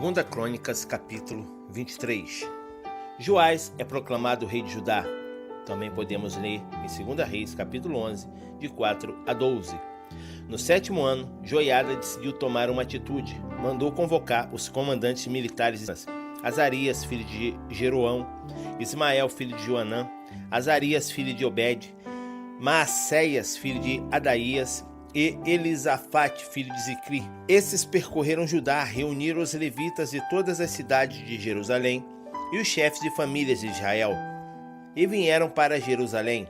2 Crônicas, capítulo 23. Joás é proclamado rei de Judá. Também podemos ler em 2 Reis, capítulo 11, de 4 a 12. No 7º ano, Joiada decidiu tomar uma atitude. Mandou convocar os comandantes militares Azarias, filho de Jeroão, Ismael, filho de Joanã, Azarias, filho de Obed, Maacéias, filho de Adaías, e Elisafate, filho de Zicri. Esses percorreram Judá, reuniram os levitas de todas as cidades de Jerusalém e os chefes de famílias de Israel, e vieram para Jerusalém.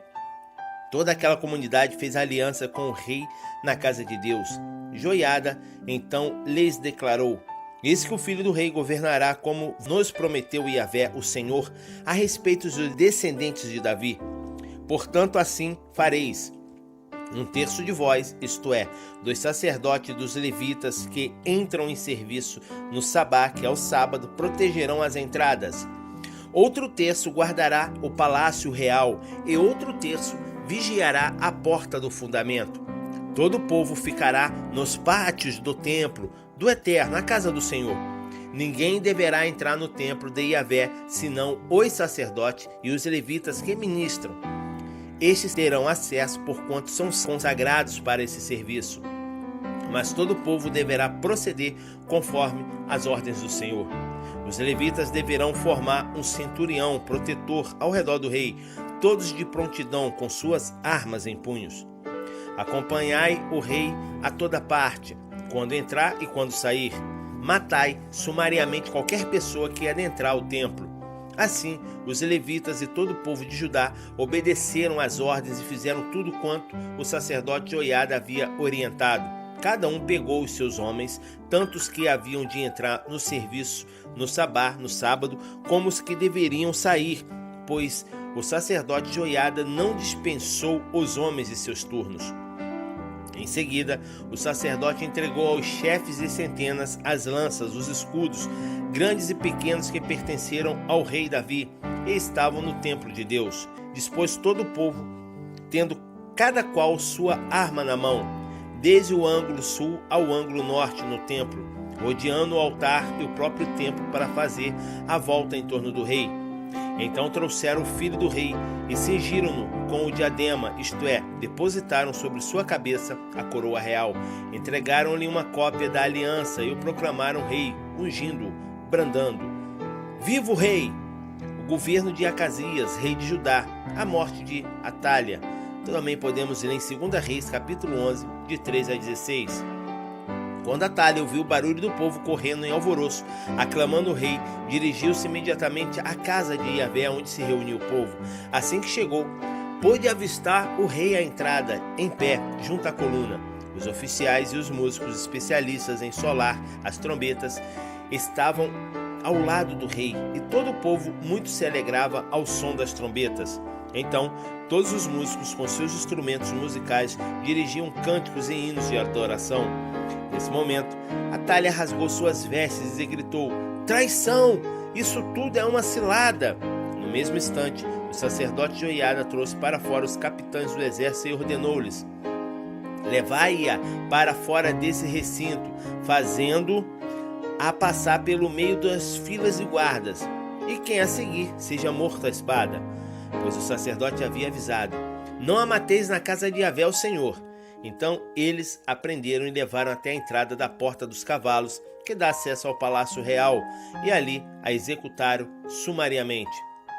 Toda aquela comunidade fez aliança com o rei na casa de Deus. Joiada então lhes declarou: eis que o filho do rei governará como nos prometeu Yahvé, o Senhor, a respeito dos descendentes de Davi. Portanto, assim fareis: 1/3 de vós, isto é, dos sacerdotes dos levitas que entram em serviço no sabá, que é o sábado, protegerão as entradas. Outro terço guardará o palácio real, e outro terço vigiará a porta do fundamento. Todo o povo ficará nos pátios do templo do Eterno, a casa do Senhor. Ninguém deverá entrar no templo de Yahvé, senão os sacerdotes e os levitas que ministram. Estes terão acesso porquanto são consagrados para esse serviço. Mas todo o povo deverá proceder conforme as ordens do Senhor. Os levitas deverão formar um centurião protetor ao redor do rei, todos de prontidão com suas armas em punhos. Acompanhai o rei a toda parte, quando entrar e quando sair. Matai sumariamente qualquer pessoa que adentrar o templo. Assim, os levitas e todo o povo de Judá obedeceram às ordens e fizeram tudo quanto o sacerdote Joiada havia orientado. Cada um pegou os seus homens, tanto os que haviam de entrar no serviço no sabá, no sábado, como os que deveriam sair, pois o sacerdote Joiada não dispensou os homens de seus turnos. Em seguida, o sacerdote entregou aos chefes de centenas as lanças, os escudos, grandes e pequenos, que pertenceram ao rei Davi e estavam no templo de Deus. Dispôs todo o povo, tendo cada qual sua arma na mão, desde o ângulo sul ao ângulo norte no templo, rodeando o altar e o próprio templo para fazer a volta em torno do rei. Então trouxeram o filho do rei e cingiram-no com o diadema, isto é, depositaram sobre sua cabeça a coroa real. Entregaram-lhe uma cópia da aliança e o proclamaram rei, ungindo-o, brandando: viva o rei! O governo de Acasias, rei de Judá, a morte de Atália. Também podemos ler em 2 Reis, capítulo 11, de 13 a 16. Quando Atália ouviu o barulho do povo correndo em alvoroço, aclamando o rei, dirigiu-se imediatamente à casa de Yahvé, onde se reuniu o povo. Assim que chegou, pôde avistar o rei à entrada, em pé, junto à coluna. Os oficiais e os músicos especialistas em solar as trombetas estavam ao lado do rei, e todo o povo muito se alegrava ao som das trombetas. Então, todos os músicos com seus instrumentos musicais dirigiam cânticos e hinos de adoração. Nesse momento, Atália rasgou suas vestes e gritou: traição! Isso tudo é uma cilada! No mesmo instante, o sacerdote Joiada trouxe para fora os capitães do exército e ordenou-lhes: levai-a para fora desse recinto, fazendo-a passar pelo meio das filas de guardas, e quem a seguir seja morto à espada. Pois o sacerdote havia avisado: não a mateis na casa de Yahvé, o Senhor. Então eles a prenderam e levaram até a entrada da porta dos cavalos, que dá acesso ao palácio real, e ali a executaram sumariamente.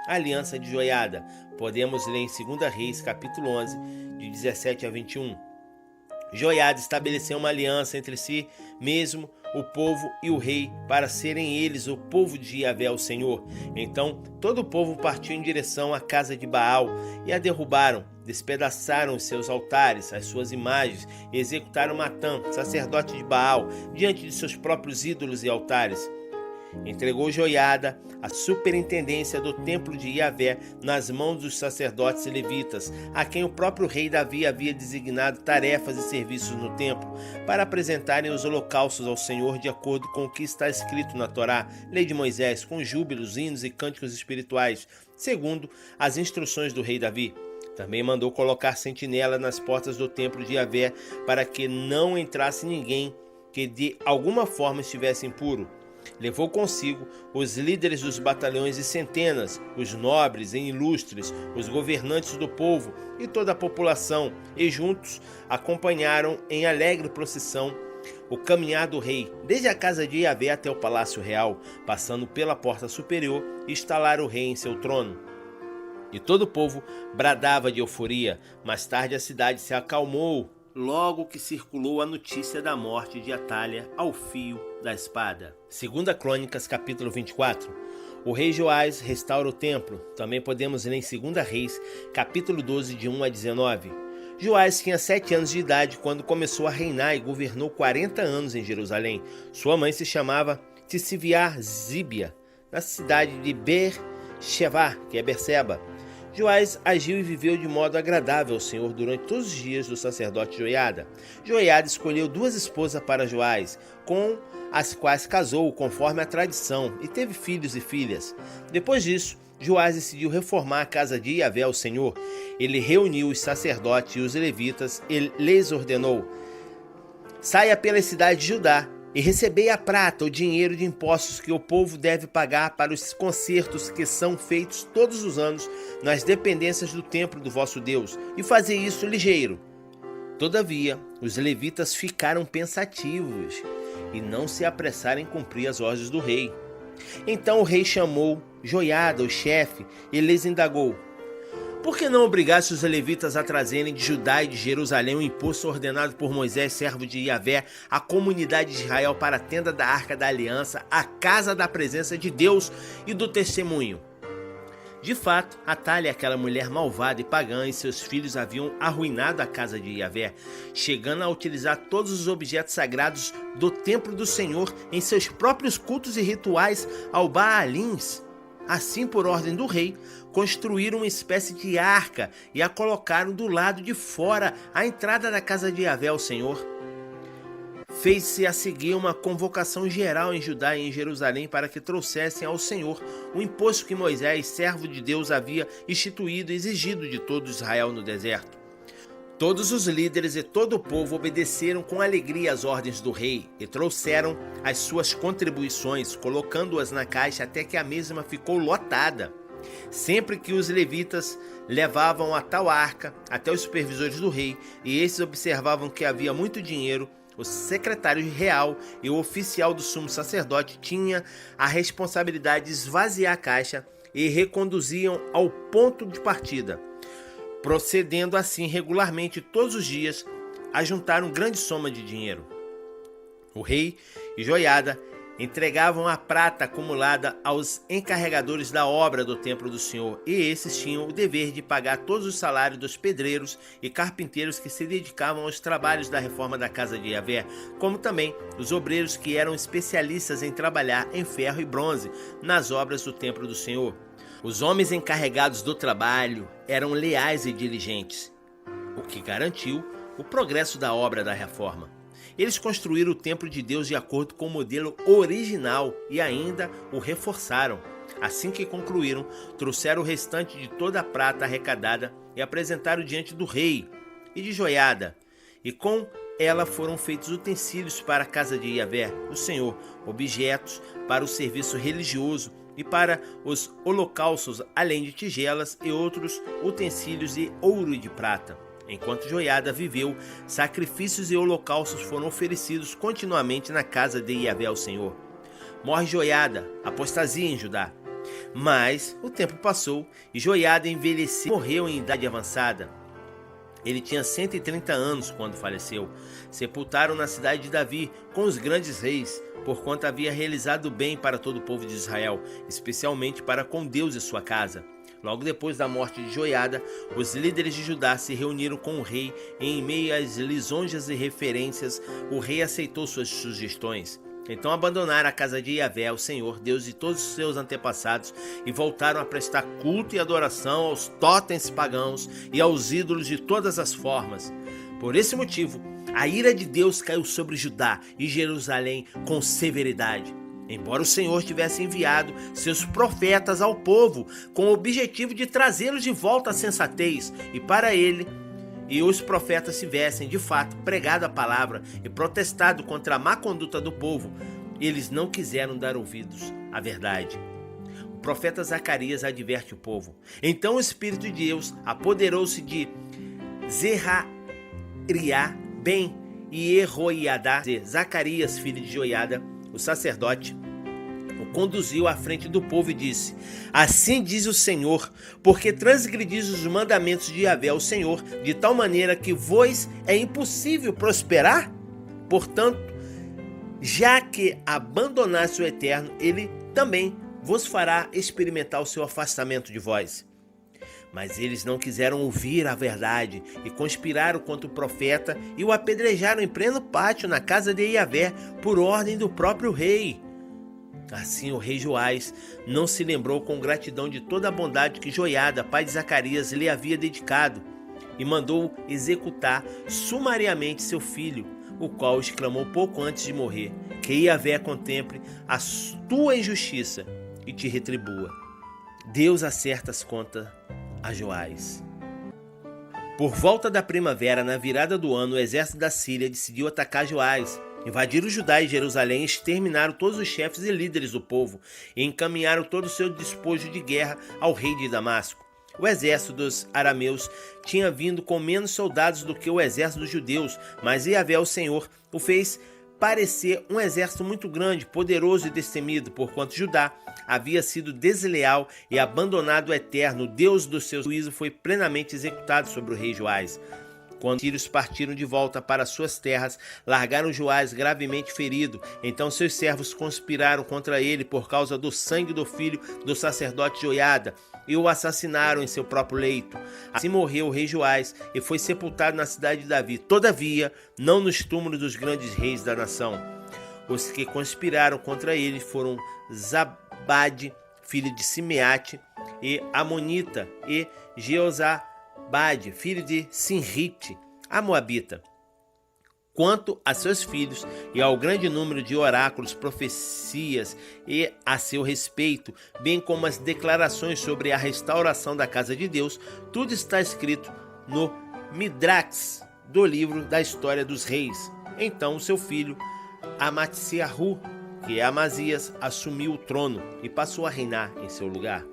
A aliança de Joiada, podemos ler em 2 Reis, capítulo 11, de 17 a 21. Joiada estabeleceu uma aliança entre si mesmo, o povo e o rei, para serem eles o povo de Yahvé, o Senhor. Então todo o povo partiu em direção à casa de Baal e a derrubaram, despedaçaram os seus altares, as suas imagens, e executaram Matã, sacerdote de Baal, diante de seus próprios ídolos e altares. Entregou Joiada a superintendência do templo de Yahvé nas mãos dos sacerdotes e levitas, a quem o próprio rei Davi havia designado tarefas e serviços no templo, para apresentarem os holocaustos ao Senhor de acordo com o que está escrito na Torá, lei de Moisés, com júbilos, hinos e cânticos espirituais, segundo as instruções do rei Davi. Também mandou colocar sentinela nas portas do templo de Yahvé, para que não entrasse ninguém que de alguma forma estivesse impuro. Levou consigo os líderes dos batalhões e centenas, os nobres e ilustres, os governantes do povo e toda a população, e juntos acompanharam em alegre procissão o caminhar do rei, desde a casa de Yahvé até o palácio real, passando pela porta superior, e instalaram o rei em seu trono. E todo o povo bradava de euforia. Mais tarde a cidade se acalmou, logo que circulou a notícia da morte de Atália ao fio da espada. 2 Crônicas, capítulo 24. O rei Joás restaura o templo. Também podemos ler em 2 Reis, capítulo 12, de 1 a 19. Joás tinha 7 anos de idade quando começou a reinar e governou 40 anos em Jerusalém. Sua mãe se chamava Tisiviar Zíbia, na cidade de Beer-Shevá, que é Berseba. Joás agiu e viveu de modo agradável ao Senhor durante todos os dias do sacerdote Joiada. Joiada escolheu 2 esposas para Joás, com as quais casou conforme a tradição, e teve filhos e filhas. Depois disso, Joás decidiu reformar a casa de Yahvé, o Senhor. Ele reuniu os sacerdotes e os levitas e lhes ordenou: saia pelas cidades de Judá e recebei a prata, o dinheiro de impostos que o povo deve pagar para os concertos que são feitos todos os anos nas dependências do templo do vosso Deus, e fazei isso ligeiro. Todavia, os levitas ficaram pensativos e não se apressaram em cumprir as ordens do rei. Então o rei chamou Joiada, o chefe, e lhes indagou: por que não obrigasse os levitas a trazerem de Judá e de Jerusalém o imposto ordenado por Moisés, servo de Yahvé, à comunidade de Israel para a tenda da Arca da Aliança, a casa da presença de Deus e do testemunho? De fato, Atália, aquela mulher malvada e pagã, e seus filhos haviam arruinado a casa de Yahvé, chegando a utilizar todos os objetos sagrados do templo do Senhor em seus próprios cultos e rituais ao Baalins. Assim, por ordem do rei, construíram uma espécie de arca e a colocaram do lado de fora, à entrada da casa de Yahvé, o Senhor. Fez-se a seguir uma convocação geral em Judá e em Jerusalém para que trouxessem ao Senhor o imposto que Moisés, servo de Deus, havia instituído e exigido de todo Israel no deserto. Todos os líderes e todo o povo obedeceram com alegria às ordens do rei e trouxeram as suas contribuições, colocando-as na caixa até que a mesma ficou lotada. Sempre que os levitas levavam a tal arca até os supervisores do rei, e esses observavam que havia muito dinheiro, o secretário real e o oficial do sumo sacerdote tinha a responsabilidade de esvaziar a caixa e reconduziam ao ponto de partida, procedendo assim regularmente todos os dias a juntar uma grande soma de dinheiro. O rei e Joiada entregavam a prata acumulada aos encarregadores da obra do templo do Senhor, e esses tinham o dever de pagar todos os salários dos pedreiros e carpinteiros que se dedicavam aos trabalhos da reforma da casa de Yahvé, como também os obreiros que eram especialistas em trabalhar em ferro e bronze nas obras do templo do Senhor. Os homens encarregados do trabalho eram leais e diligentes, o que garantiu o progresso da obra da reforma. Eles construíram o templo de Deus de acordo com o modelo original e ainda o reforçaram. Assim que concluíram, trouxeram o restante de toda a prata arrecadada e apresentaram diante do rei e de Joiada. E com ela foram feitos utensílios para a casa de Yahvé, o Senhor, objetos para o serviço religioso e para os holocaustos, além de tigelas e outros utensílios de ouro e de prata. Enquanto Joiada viveu, sacrifícios e holocaustos foram oferecidos continuamente na casa de Yahvé, o Senhor. Morre Joiada, apostasia em Judá. Mas o tempo passou e Joiada envelheceu e morreu em idade avançada. Ele tinha 130 anos quando faleceu. Sepultaram na cidade de Davi com os grandes reis, porquanto havia realizado bem para todo o povo de Israel, especialmente para com Deus e sua casa. Logo depois da morte de Joiada, os líderes de Judá se reuniram com o rei e, em meio às lisonjas e referências, o rei aceitou suas sugestões. Então abandonaram a casa de Yahvé, o Senhor, Deus de todos os seus antepassados, e voltaram a prestar culto e adoração aos totens pagãos e aos ídolos de todas as formas. Por esse motivo, a ira de Deus caiu sobre Judá e Jerusalém com severidade. Embora o Senhor tivesse enviado seus profetas ao povo com o objetivo de trazê-los de volta à sensatez, e para ele e os profetas tivessem de fato pregado a palavra e protestado contra a má conduta do povo eles não quiseram dar ouvidos à verdade. O profeta Zacarias adverte o povo. Então o Espírito de Deus apoderou-se de Zerariá, Ben e Jeoiadá. Zacarias, filho de Joiada, o sacerdote, o conduziu à frente do povo e disse: assim diz o Senhor, porque transgredis os mandamentos de Yahvé, o Senhor, de tal maneira que vos é impossível prosperar? Portanto, já que abandonaste o Eterno, ele também vos fará experimentar o seu afastamento de vós. Mas eles não quiseram ouvir a verdade e conspiraram contra o profeta e o apedrejaram em pleno pátio na casa de Yahvé, por ordem do próprio rei. Assim o rei Joás não se lembrou com gratidão de toda a bondade que Joiada, pai de Zacarias, lhe havia dedicado, e mandou executar sumariamente seu filho, o qual exclamou pouco antes de morrer: que Yahvé contemple a tua injustiça e te retribua. Deus acerta as contas a Joás. Por volta da primavera, na virada do ano, o exército da Síria decidiu atacar Joás. Invadiram Judá e Jerusalém, exterminaram todos os chefes e líderes do povo e encaminharam todo o seu despojo de guerra ao rei de Damasco. O exército dos arameus tinha vindo com menos soldados do que o exército dos judeus, mas Yahvé, o Senhor, o fez parecer um exército muito grande, poderoso e destemido, porquanto Judá havia sido desleal e abandonado o Eterno. O Deus do seu juízo foi plenamente executado sobre o rei Joás. Quando os sírios partiram de volta para suas terras, largaram Joás gravemente ferido. Então seus servos conspiraram contra ele por causa do sangue do filho do sacerdote Joiada e o assassinaram em seu próprio leito. Assim morreu o rei Joás e foi sepultado na cidade de Davi, todavia não nos túmulos dos grandes reis da nação. Os que conspiraram contra ele foram Zabade, filho de Simeate, e Amonita, e Jeozabade, filho de Sinrite, a Moabita. Quanto a seus filhos e ao grande número de oráculos, profecias e a seu respeito, bem como as declarações sobre a restauração da casa de Deus, tudo está escrito no Midrax do livro da história dos reis. Então seu filho Amatziahu, que é Amazias, assumiu o trono e passou a reinar em seu lugar.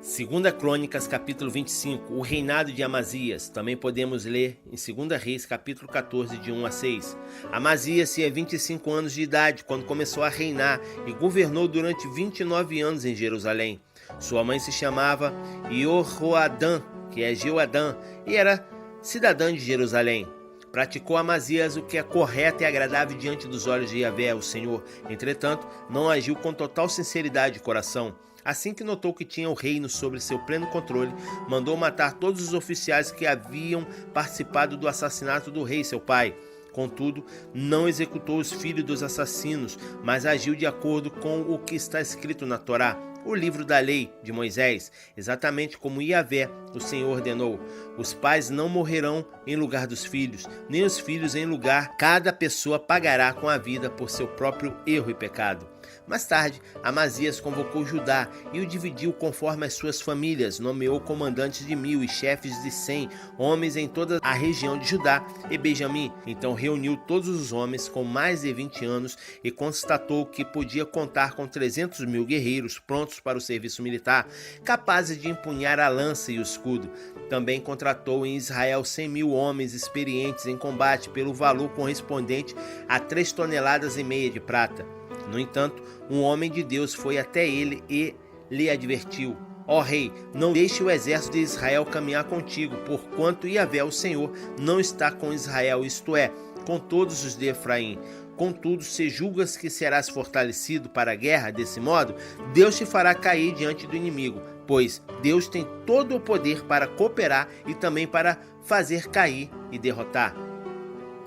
2 Crônicas, capítulo 25, o reinado de Amazias. Também podemos ler em 2 Reis, capítulo 14, de 1 a 6. Amazias tinha 25 anos de idade quando começou a reinar e governou durante 29 anos em Jerusalém. Sua mãe se chamava Jehoadã, que é Jeoadã, e era cidadã de Jerusalém. Praticou Amazias o que é correto e agradável diante dos olhos de Yahvé, o Senhor. Entretanto, não agiu com total sinceridade de coração. Assim que notou que tinha o reino sobre seu pleno controle, mandou matar todos os oficiais que haviam participado do assassinato do rei, seu pai. Contudo, não executou os filhos dos assassinos, mas agiu de acordo com o que está escrito na Torá, o livro da lei de Moisés, exatamente como Yahvé, o Senhor, ordenou. Os pais não morrerão em lugar dos filhos, nem os filhos em lugar. Cada pessoa pagará com a vida por seu próprio erro e pecado. Mais tarde, Amazias convocou Judá e o dividiu conforme as suas famílias, nomeou comandantes de 1000 e chefes de 100 homens em toda a região de Judá e Benjamim. Então reuniu todos os homens com mais de 20 anos e constatou que podia contar com 300.000 guerreiros prontos para o serviço militar, capazes de empunhar a lança e o escudo. Também contratou em Israel 100.000 homens experientes em combate pelo valor correspondente a 3,5 toneladas de prata. No entanto, um homem de Deus foi até ele e lhe advertiu: ó rei, não deixe o exército de Israel caminhar contigo, porquanto Yahvé, o Senhor, não está com Israel, isto é, com todos os de Efraim. Contudo, se julgas que serás fortalecido para a guerra desse modo, Deus te fará cair diante do inimigo, pois Deus tem todo o poder para cooperar e também para fazer cair e derrotar.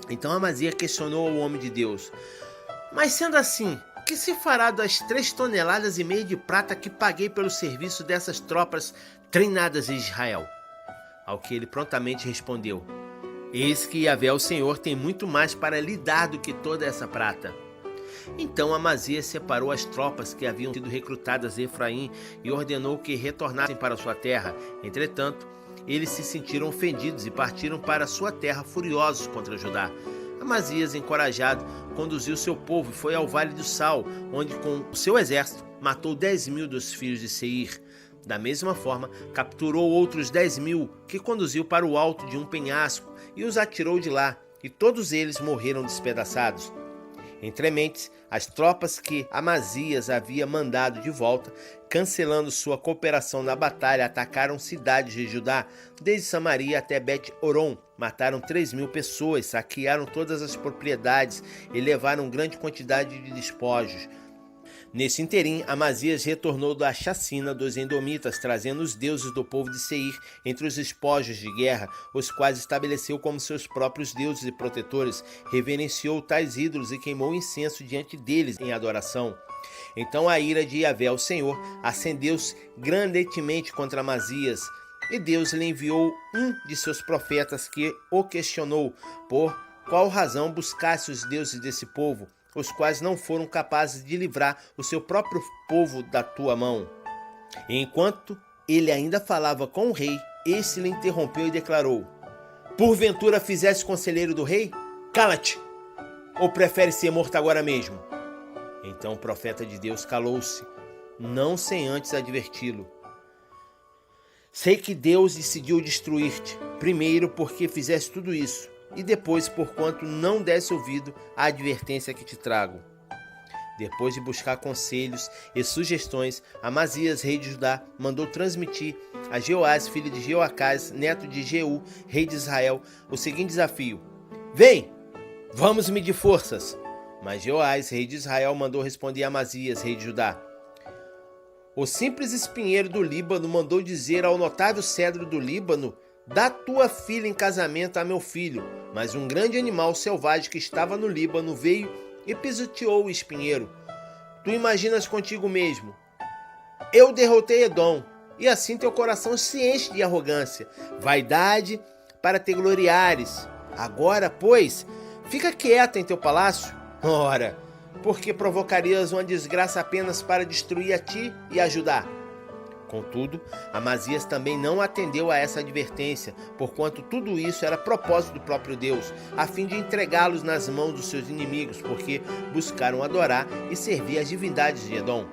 Então Amazias questionou ao homem de Deus: mas sendo assim, o que se fará das 3,5 toneladas de prata que paguei pelo serviço dessas tropas treinadas em Israel? Ao que ele prontamente respondeu: eis que Yahvé, o Senhor, tem muito mais para lhe dar do que toda essa prata. Então Amazias separou as tropas que haviam sido recrutadas em Efraim e ordenou que retornassem para sua terra. Entretanto, eles se sentiram ofendidos e partiram para sua terra furiosos contra Judá. Amazias, encorajado, conduziu seu povo e foi ao Vale do Sal, onde com o seu exército matou 10.000 dos filhos de Seir. Da mesma forma, capturou outros 10.000 que conduziu para o alto de um penhasco e os atirou de lá, e todos eles morreram despedaçados. Entre mentes, as tropas que Amazias havia mandado de volta, cancelando sua cooperação na batalha, atacaram cidades de Judá, desde Samaria até Bet-Horon. Mataram 3.000 pessoas, saquearam todas as propriedades e levaram grande quantidade de despojos. Nesse interim, Amazias retornou da chacina dos Edomitas, trazendo os deuses do povo de Seir entre os despojos de guerra, os quais estabeleceu como seus próprios deuses e protetores, reverenciou tais ídolos e queimou incenso diante deles em adoração. Então a ira de Yahvé, o Senhor, acendeu-se grandemente contra Amazias, e Deus lhe enviou um de seus profetas que o questionou por qual razão buscasse os deuses desse povo, os quais não foram capazes de livrar o seu próprio povo da tua mão. E enquanto ele ainda falava com o rei, este lhe interrompeu e declarou: porventura fizeste conselheiro do rei? Cala-te! Ou prefere ser morto agora mesmo? Então o profeta de Deus calou-se, não sem antes adverti-lo. Sei que Deus decidiu destruir-te, primeiro porque fizeste tudo isso, e depois porquanto não desse ouvido à advertência que te trago. Depois de buscar conselhos e sugestões, Amazias, rei de Judá, mandou transmitir a Jeoás, filho de Jeoacás, neto de Jeú, rei de Israel, o seguinte desafio: vem, vamos medir forças. Mas Jeoás, rei de Israel, mandou responder a Amazias, rei de Judá: o simples espinheiro do Líbano mandou dizer ao notável cedro do Líbano: dá tua filha em casamento a meu filho. Mas um grande animal selvagem que estava no Líbano veio e pisoteou o espinheiro. Tu imaginas contigo mesmo: eu derrotei Edom, e assim teu coração se enche de arrogância, vaidade, para te gloriares. Agora, pois, fica quieto em teu palácio. Ora, porque provocarias uma desgraça apenas para destruir a ti e a Judá? Contudo, Amazias também não atendeu a essa advertência, porquanto tudo isso era propósito do próprio Deus, a fim de entregá-los nas mãos dos seus inimigos, porque buscaram adorar e servir as divindades de Edom.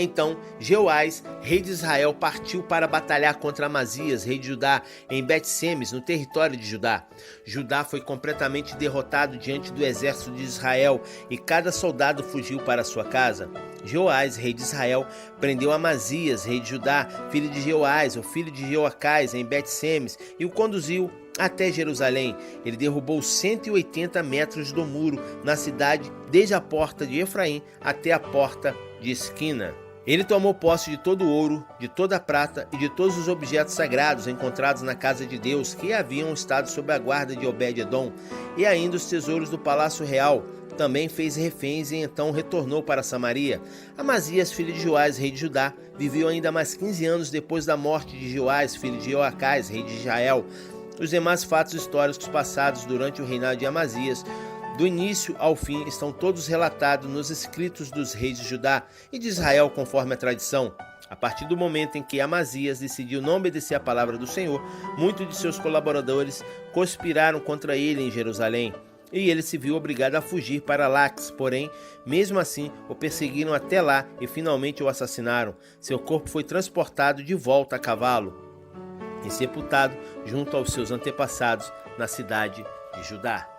Então Jeoás, rei de Israel, partiu para batalhar contra Amazias, rei de Judá, em Bet-Semes, no território de Judá. Judá foi completamente derrotado diante do exército de Israel, e cada soldado fugiu para sua casa. Jeoás, rei de Israel, prendeu Amazias, rei de Judá, filho de Jeoás, o filho de Jeoacás, em Bet-Semes, e o conduziu até Jerusalém. Ele derrubou 180 metros do muro na cidade, desde a porta de Efraim até a porta de esquina. Ele tomou posse de todo o ouro, de toda a prata e de todos os objetos sagrados encontrados na casa de Deus, que haviam estado sob a guarda de Obed-Edom, e ainda os tesouros do palácio real. Também fez reféns e então retornou para Samaria. Amazias, filho de Joás, rei de Judá, viveu ainda mais 15 anos depois da morte de Joás, filho de Jeoacás, rei de Israel. Os demais fatos históricos passados durante o reinado de Amazias, do início ao fim, estão todos relatados nos escritos dos reis de Judá e de Israel, conforme a tradição. A partir do momento em que Amazias decidiu não obedecer à palavra do Senhor, muitos de seus colaboradores conspiraram contra ele em Jerusalém, e ele se viu obrigado a fugir para Laques. Porém, mesmo assim, o perseguiram até lá e finalmente o assassinaram. Seu corpo foi transportado de volta a cavalo e sepultado junto aos seus antepassados na cidade de Judá.